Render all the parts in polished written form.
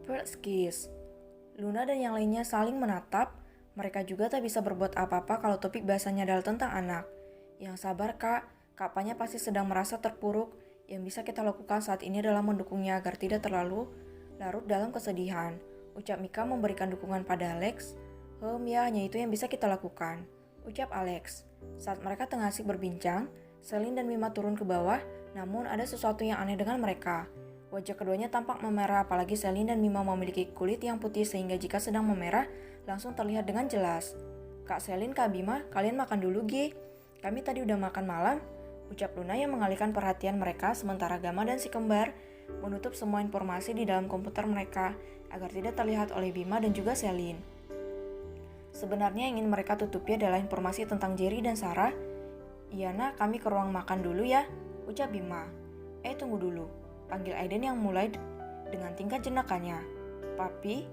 First kiss. Luna dan yang lainnya saling menatap. Mereka juga tak bisa berbuat apa-apa kalau topik bahasanya adalah tentang anak. Yang sabar kak, Panya pasti sedang merasa terpuruk. Yang bisa kita lakukan saat ini adalah mendukungnya agar tidak terlalu larut dalam kesedihan. Ucap Mika memberikan dukungan pada Alex. Ya hanya itu yang bisa kita lakukan, ucap Alex. Saat mereka tengah asik berbincang, Celine dan Mima turun ke bawah, namun ada sesuatu yang aneh dengan mereka. Wajah keduanya tampak memerah, apalagi Celine dan Mima memiliki kulit yang putih sehingga jika sedang memerah, langsung terlihat dengan jelas. Kak Celine, Kak Bima, kalian makan dulu Gi. Kami tadi udah makan malam, ucap Luna yang mengalihkan perhatian mereka sementara Gama dan si kembar menutup semua informasi di dalam komputer mereka agar tidak terlihat oleh Bima dan juga Celine. Sebenarnya yang ingin mereka tutupi adalah informasi tentang Jerry dan Sarah. Iya nak, kami ke ruang makan dulu ya, ucap Bima. Tunggu dulu, panggil Aiden yang mulai dengan tingkah jenakanya. Papi,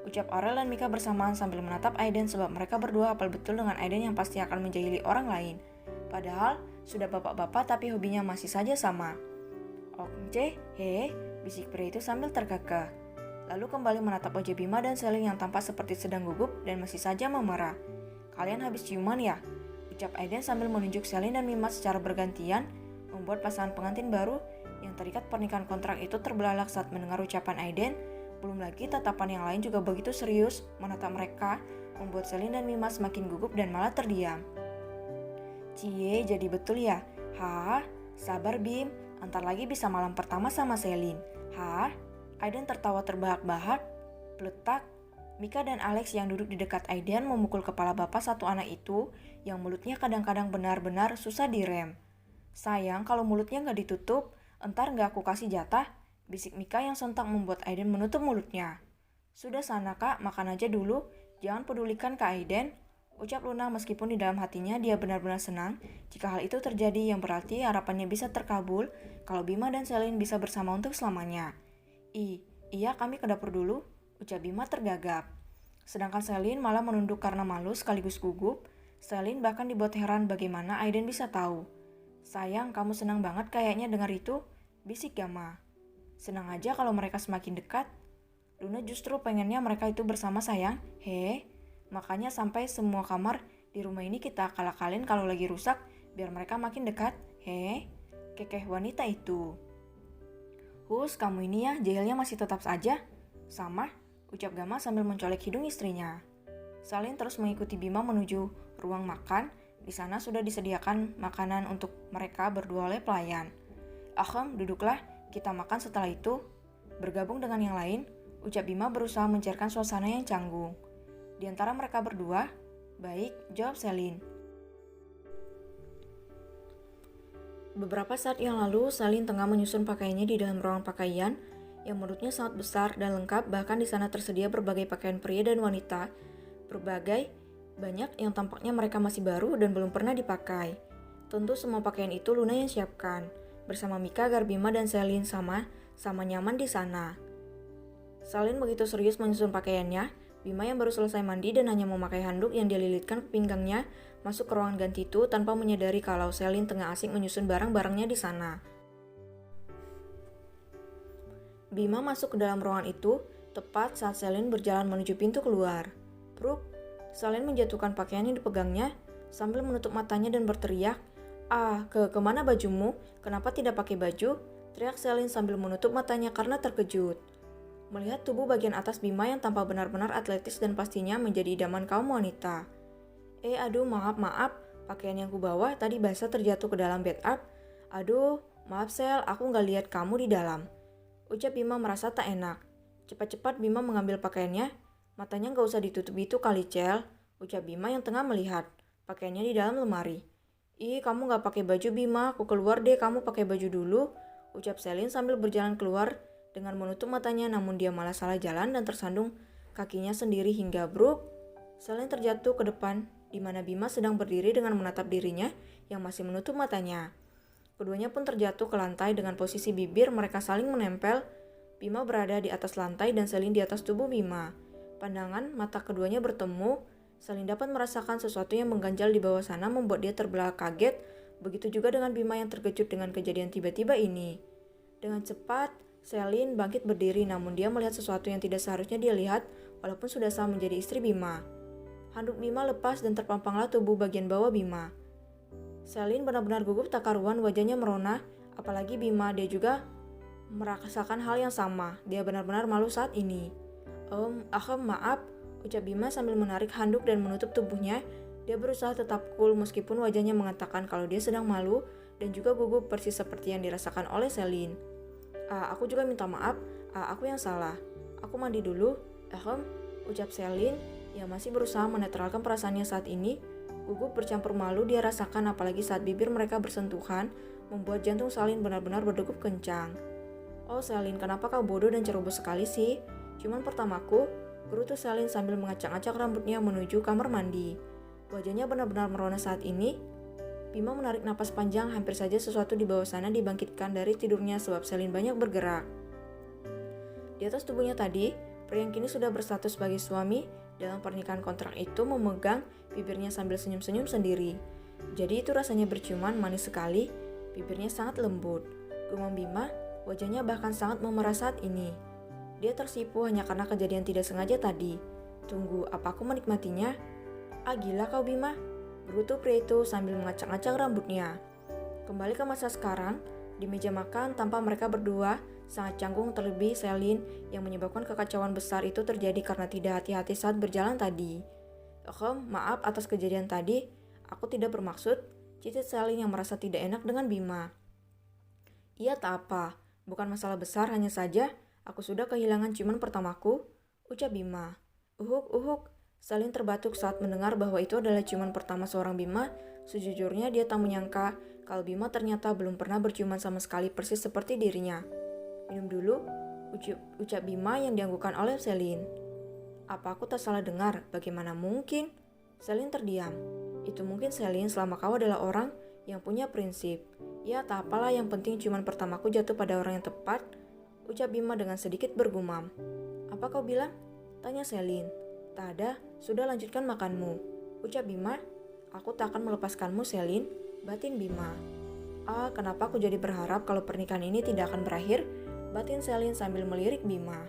ucap Aurel dan Mika bersamaan sambil menatap Aiden sebab mereka berdua hafal betul dengan Aiden yang pasti akan menjahili orang lain. Padahal sudah bapak-bapak tapi hobinya masih saja sama. Okce, bisik pria itu sambil terkekeh. Lalu kembali menatap wajah Bima dan Celine yang tampak seperti sedang gugup dan masih saja memerah. Kalian habis ciuman ya? Ucap Aiden sambil menunjuk Celine dan Mima secara bergantian, membuat pasangan pengantin baru yang terikat pernikahan kontrak itu terbelalak saat mendengar ucapan Aiden. Belum lagi tatapan yang lain juga begitu serius menatap mereka, membuat Celine dan Mima semakin gugup dan malah terdiam. Cie, jadi betul ya? Sabar Bim, antar lagi bisa malam pertama sama Celine. Aiden tertawa terbahak-bahak. Peletak, Mika dan Alex yang duduk di dekat Aiden memukul kepala bapak satu anak itu yang mulutnya kadang-kadang benar-benar susah direm. Sayang, kalau mulutnya nggak ditutup, entar nggak aku kasih jatah, bisik Mika yang sontak membuat Aiden menutup mulutnya. Sudah sana kak, makan aja dulu, jangan pedulikan kak Aiden, ucap Luna meskipun di dalam hatinya dia benar-benar senang jika hal itu terjadi yang berarti harapannya bisa terkabul kalau Bima dan Celine bisa bersama untuk selamanya. Iya kami ke dapur dulu, ucap Bima tergagap. Sedangkan Celine malah menunduk karena malu sekaligus gugup. Celine bahkan dibuat heran bagaimana Aiden bisa tahu. Sayang, kamu senang banget kayaknya dengar itu, bisik Gama. Senang aja kalau mereka semakin dekat. Luna justru pengennya mereka itu bersama sayang. Makanya sampai semua kamar di rumah ini kita akal-akalin kalau lagi rusak biar mereka makin dekat. Kekeh wanita itu. Kamu ini ya, jahilnya masih tetap saja. Sama, ucap Gama sambil mencolek hidung istrinya. Celine terus mengikuti Bima menuju ruang makan. Di sana sudah disediakan makanan untuk mereka berdua oleh pelayan. Duduklah, kita makan setelah itu. Bergabung dengan yang lain, ucap Bima berusaha mencairkan suasana yang canggung. Di antara mereka berdua, baik, jawab Celine. Beberapa saat yang lalu, Celine tengah menyusun pakaiannya di dalam ruang pakaian yang menurutnya sangat besar dan lengkap, bahkan di sana tersedia berbagai pakaian pria dan wanita, banyak yang tampaknya mereka masih baru dan belum pernah dipakai. Tentu semua pakaian itu Luna yang siapkan, bersama Mika agar Bima dan Celine sama nyaman di sana. Celine begitu serius menyusun pakaiannya, Bima yang baru selesai mandi dan hanya memakai handuk yang dililitkan ke pinggangnya masuk ke ruangan ganti itu tanpa menyadari kalau Celine tengah asik menyusun barang-barangnya di sana. Bima masuk ke dalam ruangan itu tepat saat Celine berjalan menuju pintu keluar. Pruk, Celine menjatuhkan pakaian yang dipegangnya sambil menutup matanya dan berteriak, kemana bajumu? Kenapa tidak pakai baju? Teriak Celine sambil menutup matanya karena terkejut. Melihat tubuh bagian atas Bima yang tampak benar-benar atletis dan pastinya menjadi idaman kaum wanita. Maaf, pakaian yang kubawa tadi basah terjatuh ke dalam bathtub. Maaf Sel, aku nggak lihat kamu di dalam. Ucap Bima merasa tak enak. Cepat-cepat Bima mengambil pakaiannya. Matanya nggak usah ditutup itu kali Cel, ucap Bima yang tengah melihat pakaiannya di dalam lemari. Kamu nggak pakai baju Bima, aku keluar deh, kamu pakai baju dulu, ucap Celine sambil berjalan keluar dengan menutup matanya, namun dia malah salah jalan dan tersandung kakinya sendiri hingga bruk. Celine terjatuh ke depan, di mana Bima sedang berdiri dengan menatap dirinya yang masih menutup matanya. Keduanya pun terjatuh ke lantai dengan posisi bibir mereka saling menempel. Bima berada di atas lantai dan Celine di atas tubuh Bima. Pandangan mata keduanya bertemu. Celine dapat merasakan sesuatu yang mengganjal di bawah sana membuat dia terbelah kaget. Begitu juga dengan Bima yang terkejut dengan kejadian tiba-tiba ini. Dengan cepat, Selin bangkit berdiri namun dia melihat sesuatu yang tidak seharusnya dia lihat walaupun sudah sah menjadi istri Bima. Handuk Bima lepas dan terpampanglah tubuh bagian bawah Bima. Selin benar-benar gugup tak karuan, wajahnya merona, apalagi Bima dia juga merasakan hal yang sama. Dia benar-benar malu saat ini. Maaf, ucap Bima sambil menarik handuk dan menutup tubuhnya. Dia berusaha tetap cool meskipun wajahnya mengatakan kalau dia sedang malu dan juga gugup persis seperti yang dirasakan oleh Selin. Aku juga minta maaf, aku yang salah. Aku mandi dulu, ucap Selin yang masih berusaha menetralkan perasaannya saat ini. Gugup bercampur malu dia rasakan apalagi saat bibir mereka bersentuhan, membuat jantung Selin benar-benar berdegup kencang. Oh Selin, kenapa kau bodoh dan ceroboh sekali sih? Cuman pertamaku, gerutu Selin sambil mengacak-acak rambutnya menuju kamar mandi. Wajahnya benar-benar merona saat ini. Bima menarik napas panjang, hampir saja sesuatu di bawah sana dibangkitkan dari tidurnya sebab Selin banyak bergerak. Di atas tubuhnya tadi, pria yang kini sudah berstatus sebagai suami dalam pernikahan kontrak itu memegang bibirnya sambil senyum-senyum sendiri. Jadi itu rasanya berciuman manis sekali, bibirnya sangat lembut. Gumam Bima, wajahnya bahkan sangat memerah saat ini. Dia tersipu hanya karena kejadian tidak sengaja tadi. Tunggu, apa aku menikmatinya? Gila kau Bima, gerutu pria itu sambil mengacak-acak rambutnya. Kembali ke masa sekarang, di meja makan tampak mereka berdua sangat canggung, terlebih Selin yang menyebabkan kekacauan besar itu terjadi karena tidak hati-hati saat berjalan tadi. Maaf atas kejadian tadi, aku tidak bermaksud, cicit Selin yang merasa tidak enak dengan Bima. Iya tak apa, bukan masalah besar, hanya saja aku sudah kehilangan ciuman pertamaku, ucap Bima. Uhuk, Selin terbatuk saat mendengar bahwa itu adalah ciuman pertama seorang Bima. Sejujurnya dia tak menyangka kalau Bima ternyata belum pernah berciuman sama sekali persis seperti dirinya. Minum dulu, ucap Bima yang dianggukkan oleh Selin. Apa aku tak salah dengar? Bagaimana mungkin? Selin terdiam. Itu mungkin Selin selama kau adalah orang yang punya prinsip. Ya tak apalah, yang penting ciuman pertamaku jatuh pada orang yang tepat, ucap Bima dengan sedikit bergumam. Apa kau bilang? Tanya Selin. Tak ada, sudah lanjutkan makanmu, ucap Bima. Aku tak akan melepaskanmu Selin, batin Bima. Kenapa aku jadi berharap kalau pernikahan ini tidak akan berakhir, batin Selin sambil melirik Bima.